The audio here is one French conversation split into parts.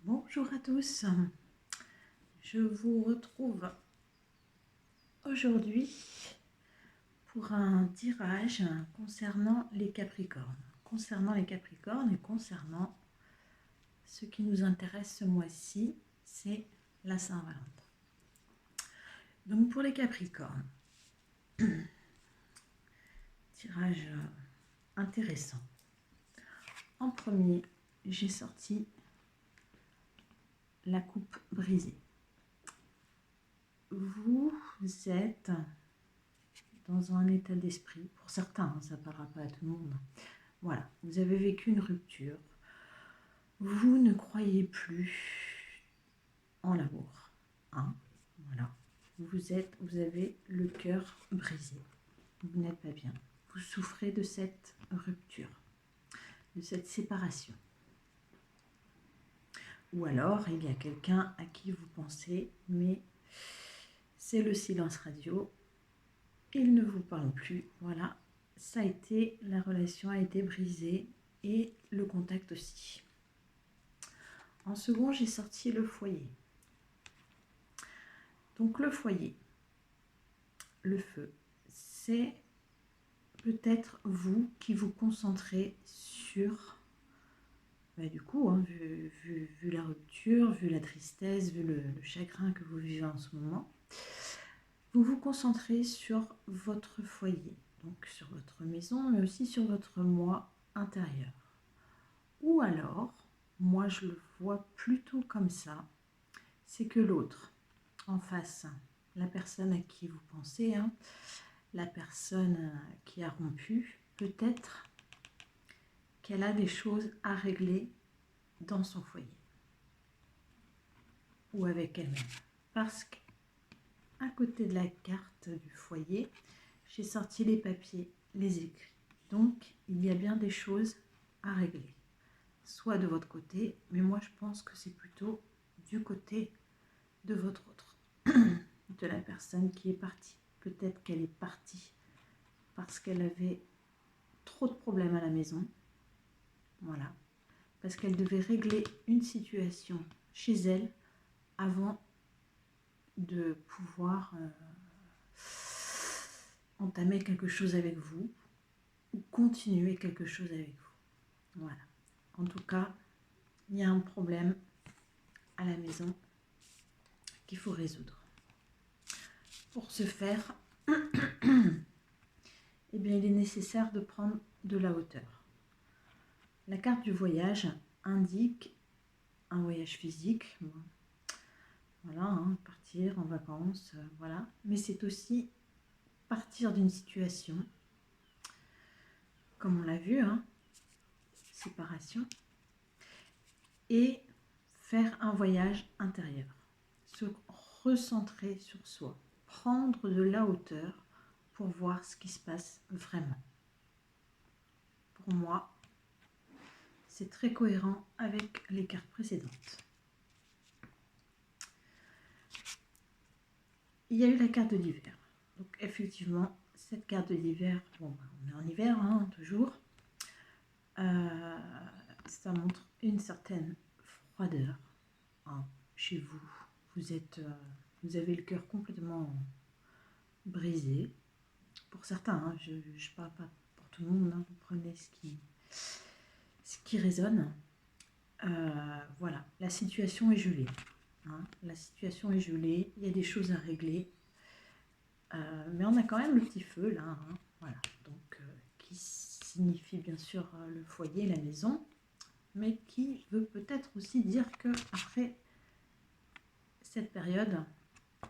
Bonjour à tous, je vous retrouve aujourd'hui pour un tirage concernant les Capricornes. Et concernant ce qui nous intéresse ce mois-ci, c'est la Saint-Valentin. Donc pour les Capricornes, tirage intéressant. En premier, j'ai sorti la coupe brisée. Vous êtes dans un état d'esprit, pour certains, ça ne parlera pas à tout le monde. Voilà, vous avez vécu une rupture. Vous ne croyez plus en l'amour. Hein, voilà. Vous avez le cœur brisé. Vous n'êtes pas bien. Vous souffrez de cette rupture, de cette séparation. Ou alors, il y a quelqu'un à qui vous pensez, mais c'est le silence radio. Il ne vous parle plus. Voilà, ça a été, la relation a été brisée et le contact aussi. En second, j'ai sorti le foyer. Donc le foyer, le feu, c'est peut-être vous qui vous concentrez sur, du coup, vu la rupture, vu la tristesse, vu le chagrin que vous vivez en ce moment, vous vous concentrez sur votre foyer, donc sur votre maison, mais aussi sur votre moi intérieur. Ou alors, moi je le vois plutôt comme ça, c'est que l'autre, en face, la personne à qui vous pensez, la personne qui a rompu, peut-être qu'elle a des choses à régler dans son foyer ou avec elle-même. Parce qu'à côté de la carte du foyer, j'ai sorti les papiers, les écrits. Donc, il y a bien des choses à régler, soit de votre côté, mais moi je pense que c'est plutôt du côté de votre autre, de la personne qui est partie. Peut-être qu'elle est partie parce qu'elle avait trop de problèmes à la maison. Voilà. Parce qu'elle devait régler une situation chez elle avant de pouvoir entamer quelque chose avec vous ou continuer quelque chose avec vous. Voilà. En tout cas, il y a un problème à la maison qu'il faut résoudre. Pour ce faire, eh bien, il est nécessaire de prendre de la hauteur. La carte du voyage indique un voyage physique, voilà, partir en vacances, voilà. Mais c'est aussi partir d'une situation, comme on l'a vu, séparation, et faire un voyage intérieur, se recentrer sur soi, prendre de la hauteur pour voir ce qui se passe vraiment. Pour moi, c'est très cohérent avec les cartes précédentes. Il y a eu la carte de l'hiver. Donc effectivement, cette carte de l'hiver, on est en hiver, toujours. Ça montre une certaine froideur chez vous. Vous avez le cœur complètement brisé. Pour certains, je ne parle pas pour tout le monde, vous prenez ce qui résonne. Voilà, la situation est gelée. La situation est gelée, il y a des choses à régler. Mais on a quand même le petit feu là, voilà, donc qui signifie bien sûr le foyer, la maison, mais qui veut peut-être aussi dire que après cette période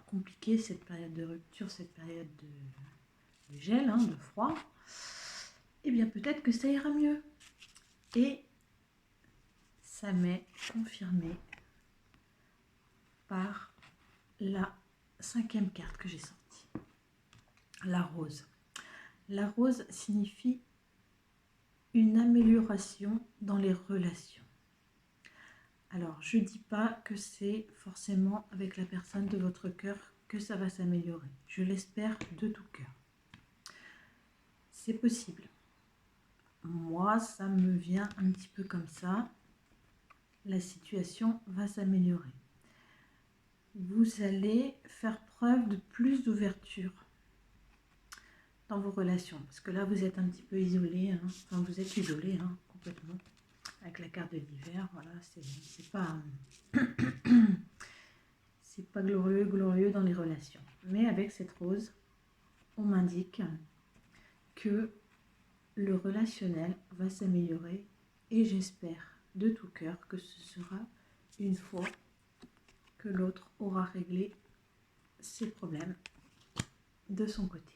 compliquée, cette période de rupture, cette période de gel, de froid, eh bien peut-être que ça ira mieux. Et ça m'est confirmé par la 5e carte que j'ai sortie, la rose. La rose signifie une amélioration dans les relations. Alors, je ne dis pas que c'est forcément avec la personne de votre cœur que ça va s'améliorer. Je l'espère de tout cœur. C'est possible. Moi, ça me vient un petit peu comme ça. la situation va s'améliorer. Vous allez faire preuve de plus d'ouverture dans vos relations. Parce que là, vous êtes un petit peu isolé. Hein. Enfin, vous êtes isolé complètement. Avec la carte de l'hiver, voilà, c'est pas... c'est pas glorieux dans les relations. Mais avec cette rose, on m'indique que le relationnel va s'améliorer et j'espère de tout cœur que ce sera une fois que l'autre aura réglé ses problèmes de son côté.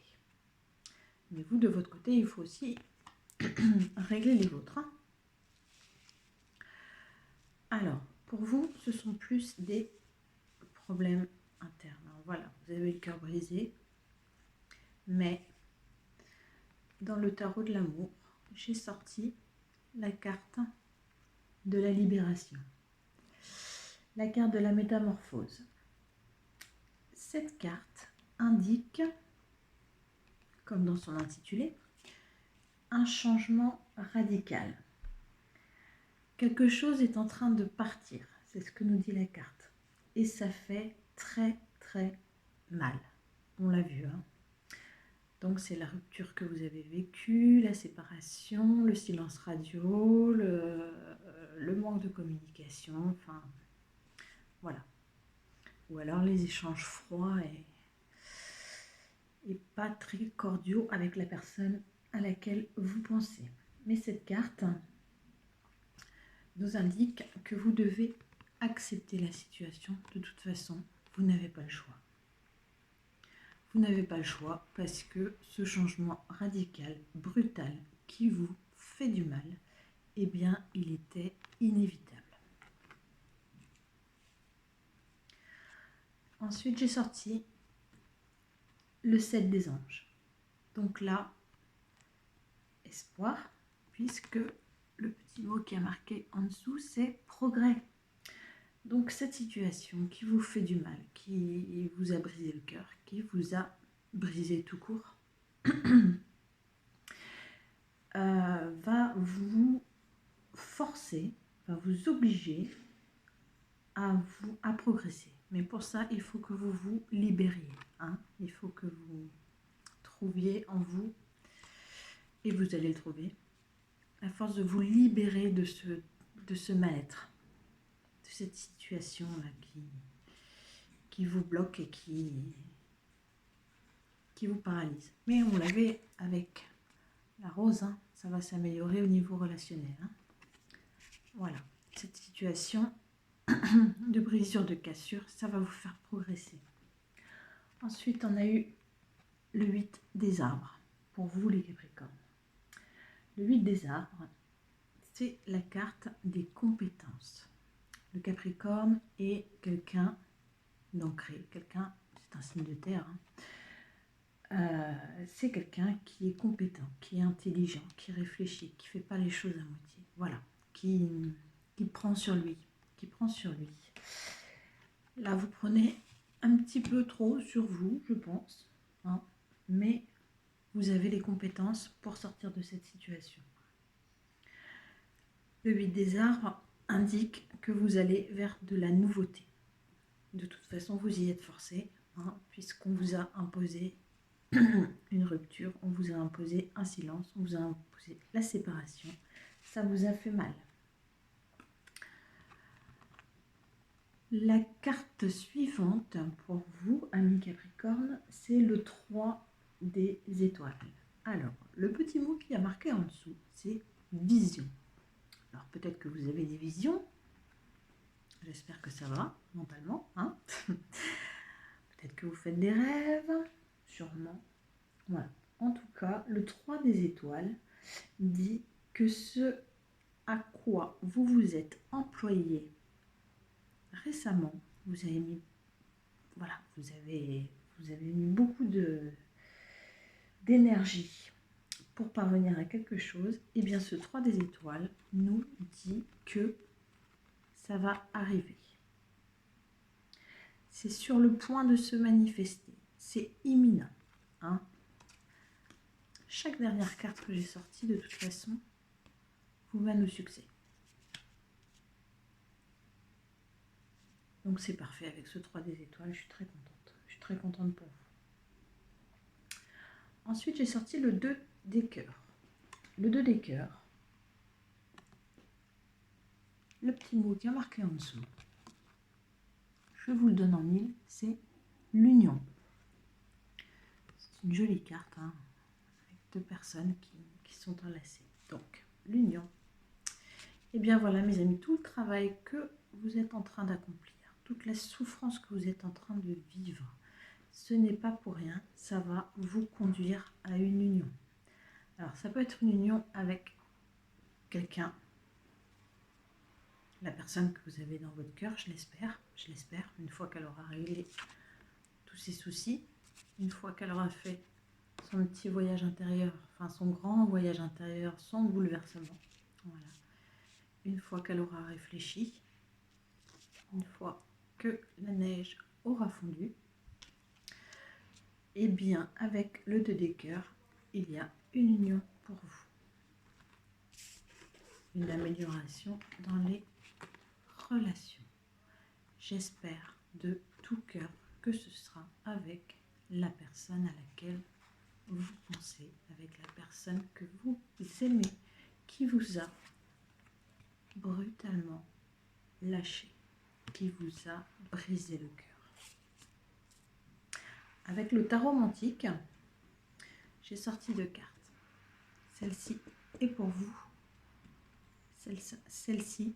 Mais vous, de votre côté, il faut aussi régler les vôtres. Hein. Alors, pour vous, ce sont plus des problèmes internes. Alors, voilà, vous avez le cœur brisé, mais dans le tarot de l'amour, j'ai sorti la carte de la libération, la carte de la métamorphose. Cette carte indique, comme dans son intitulé, un changement radical. Quelque chose est en train de partir, c'est ce que nous dit la carte. Et ça fait très très mal. On l'a vu. Hein. Donc c'est la rupture que vous avez vécue, la séparation, le silence radio, le manque de communication, enfin voilà. Ou alors les échanges froids et pas très cordiaux avec la personne à laquelle vous pensez. Mais cette carte nous indique que vous devez accepter la situation. De toute façon, vous n'avez pas le choix. Vous n'avez pas le choix parce que ce changement radical, brutal, qui vous fait du mal, eh bien, il était inévitable. Ensuite, j'ai sorti le 7 des anges. Donc là, espoir, puisque le petit mot qui a marqué en dessous, c'est progrès. Donc cette situation qui vous fait du mal, qui vous a brisé le cœur, qui vous a brisé tout court, va vous forcer, va vous obliger à progresser. Mais pour ça, il faut que vous vous libériez. Hein. Il faut que vous trouviez en vous, et vous allez le trouver, à force de vous libérer de ce mal-être, de cette situation-là qui vous bloque et qui vous paralyse. Mais on l'avait avec la rose, hein, ça va s'améliorer au niveau relationnel. Hein. Voilà, cette situation de brisure, de cassure, ça va vous faire progresser. Ensuite, on a eu le 8 des arbres, pour vous les Capricornes. Le 8 des arbres, c'est la carte des compétences. Le Capricorne est quelqu'un d'ancré, quelqu'un, c'est un signe de terre, hein. C'est quelqu'un qui est compétent, qui est intelligent, qui réfléchit, qui ne fait pas les choses à moitié. Voilà, qui prend sur lui, Là, vous prenez un petit peu trop sur vous, je pense, hein, mais vous avez les compétences pour sortir de cette situation. Le 8 des arbres indique que vous allez vers de la nouveauté. De toute façon, vous y êtes forcé, hein, puisqu'on vous a imposé une rupture, on vous a imposé un silence, on vous a imposé la séparation. Ça vous a fait mal. La carte suivante pour vous, amis Capricorne, c'est le 3 des étoiles. Alors, le petit mot qui a marqué en dessous, c'est vision. Alors, peut-être que vous avez des visions. J'espère que ça va, mentalement. Hein. Peut-être que vous faites des rêves, sûrement. Voilà. En tout cas, le 3 des étoiles dit que ce à quoi vous vous êtes employé récemment, vous avez mis, voilà, vous avez mis beaucoup d'énergie pour parvenir à quelque chose. Et bien ce 3 des étoiles nous dit que ça va arriver. C'est sur le point de se manifester. C'est imminent. Hein. Chaque dernière carte que j'ai sortie, de toute façon, vous mène au succès. Donc c'est parfait avec ce 3 des étoiles, je suis très contente. Je suis très contente pour vous. Ensuite, j'ai sorti le 2 des cœurs. Le 2 des cœurs, le petit mot qui est marqué en dessous, je vous le donne en mille, c'est l'union. C'est une jolie carte, hein, avec deux personnes qui sont enlacées. Donc, l'union. Et bien voilà, mes amis, tout le travail que vous êtes en train d'accomplir, toute la souffrance que vous êtes en train de vivre, ce n'est pas pour rien, ça va vous conduire à une union. Alors, ça peut être une union avec quelqu'un, la personne que vous avez dans votre cœur, je l'espère, une fois qu'elle aura réglé tous ses soucis, une fois qu'elle aura fait son petit voyage intérieur, enfin son grand voyage intérieur, son bouleversement, voilà. Une fois qu'elle aura réfléchi, une fois que la neige aura fondu, et bien avec le 2 des cœurs, il y a une union pour vous. Une amélioration dans les relations. J'espère de tout cœur que ce sera avec la personne à laquelle vous pensez, avec la personne que vous aimez, qui vous a brutalement lâché, qui vous a brisé le cœur. Avec le tarot romantique, j'ai sorti 2 cartes. Celle-ci est pour vous. Celle-ci,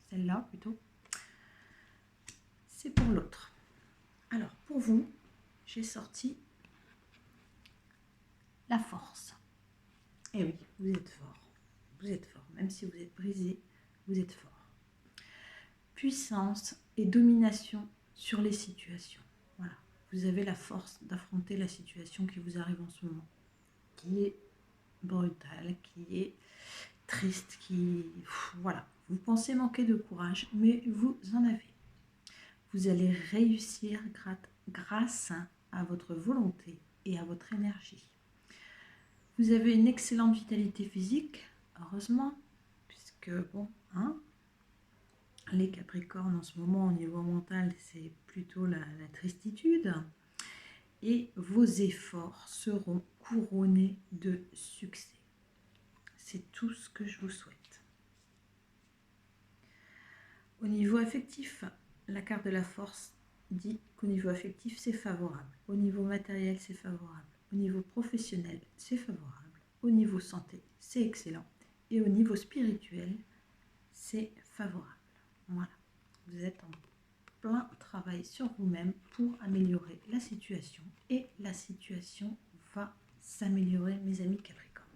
celle-là plutôt, c'est pour l'autre. Alors, pour vous, j'ai sorti la force. Et oui, vous êtes fort. Vous êtes fort. Même si vous êtes brisé, vous êtes fort. Puissance et domination sur les situations. Voilà. Vous avez la force d'affronter la situation qui vous arrive en ce moment, qui est brutale, qui est triste, voilà. Vous pensez manquer de courage, mais vous en avez. Vous allez réussir grâce à votre volonté et à votre énergie. Vous avez une excellente vitalité physique, heureusement, puisque bon, hein, les Capricornes en ce moment au niveau mental, c'est plutôt la tristitude. Et vos efforts seront couronnés de succès. C'est tout ce que je vous souhaite. Au niveau affectif, la carte de la force dit qu'au niveau affectif, c'est favorable. Au niveau matériel, c'est favorable. Au niveau professionnel, c'est favorable. Au niveau santé, c'est excellent. Et au niveau spirituel, c'est favorable. Voilà. Vous êtes en plein travail sur vous-même pour améliorer la situation. Et la situation va s'améliorer, mes amis Capricorne.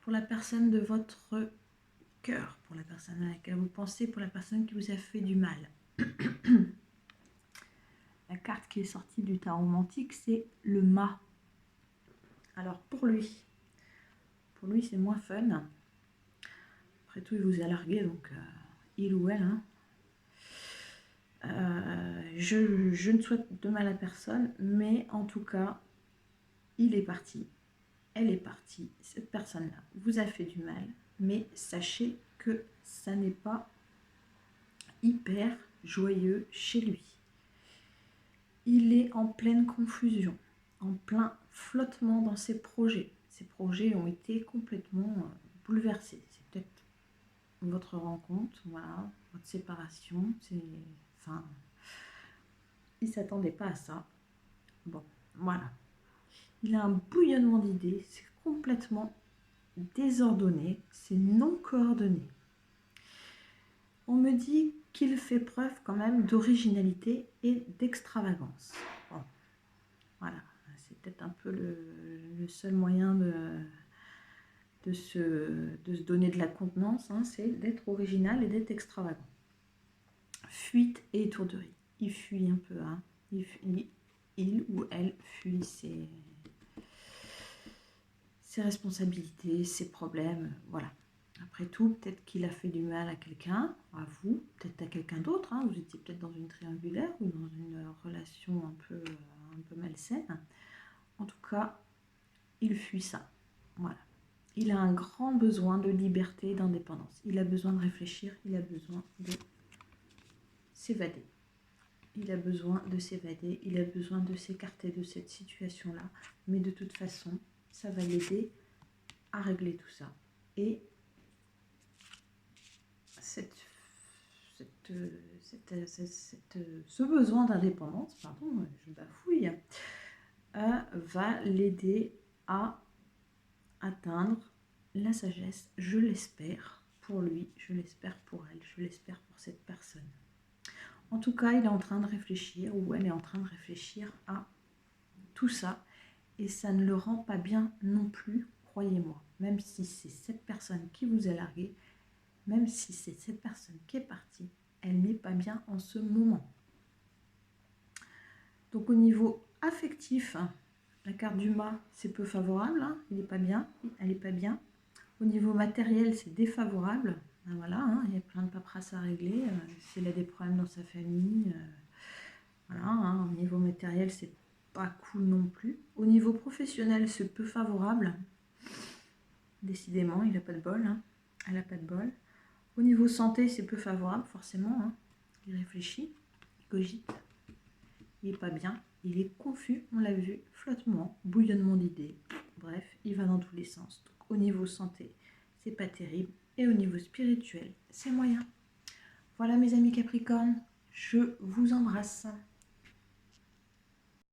Pour la personne de votre cœur, pour la personne à laquelle vous pensez, pour la personne qui vous a fait du mal. La carte qui est sortie du tarot romantique, c'est le mât. Alors pour lui c'est moins fun. Après tout, il vous a largué, donc il ou elle. Hein. Je ne souhaite de mal à personne, mais en tout cas, il est parti. Elle est partie. Cette personne-là vous a fait du mal, mais sachez que ça n'est pas hyper joyeux chez lui. Il est en pleine confusion, en plein flottement dans ses projets. Ses projets ont été complètement bouleversés. C'est peut-être votre rencontre, voilà, votre séparation. Enfin, il ne s'attendait pas à ça. Bon, voilà. Il a un bouillonnement d'idées, c'est complètement désordonné, c'est non coordonné. On me dit qu'il fait preuve quand même d'originalité et d'extravagance. Bon, voilà, c'est peut-être un peu le seul moyen de se donner de la contenance, hein, c'est d'être original et d'être extravagant. Fuite et étourderie. Il fuit un peu, hein. Il ou elle fuit ses responsabilités, ses problèmes, voilà. Après tout, peut-être qu'il a fait du mal à quelqu'un, à vous, peut-être à quelqu'un d'autre, hein. Vous étiez peut-être dans une triangulaire ou dans une relation un peu malsaine. En tout cas, il fuit ça, voilà. Il a un grand besoin de liberté et d'indépendance. Il a besoin de réfléchir, il a besoin de s'évader. Il a besoin de s'évader, il a besoin de s'écarter de cette situation-là. Mais de toute façon, ça va l'aider à régler tout ça. Et ce besoin d'indépendance, pardon, je bafouille, va l'aider à atteindre la sagesse, je l'espère pour lui, je l'espère pour elle, je l'espère pour cette personne. En tout cas, il est en train de réfléchir, ou elle est en train de réfléchir à tout ça, et ça ne le rend pas bien non plus, croyez-moi. Même si c'est cette personne qui vous a largué, même si c'est cette personne qui est partie, elle n'est pas bien en ce moment. Donc au niveau affectif, la carte du mât, c'est peu favorable, hein, il n'est pas bien, elle n'est pas bien. Au niveau matériel, c'est défavorable. Ben voilà, hein, il y a plein de paperasses à régler. S'il a des problèmes dans sa famille, voilà, hein, au niveau matériel, c'est pas cool non plus. Au niveau professionnel, c'est peu favorable. Décidément, il n'a pas de bol. Hein. Elle n'a pas de bol. Au niveau santé, c'est peu favorable, forcément. Hein. Il réfléchit, il cogite. Il n'est pas bien. Il est confus, on l'a vu, flottement, bouillonnement d'idées. Bref, il va dans tous les sens. Donc, au niveau santé, c'est pas terrible. Et au niveau spirituel, c'est moyen. Voilà mes amis Capricorne, je vous embrasse.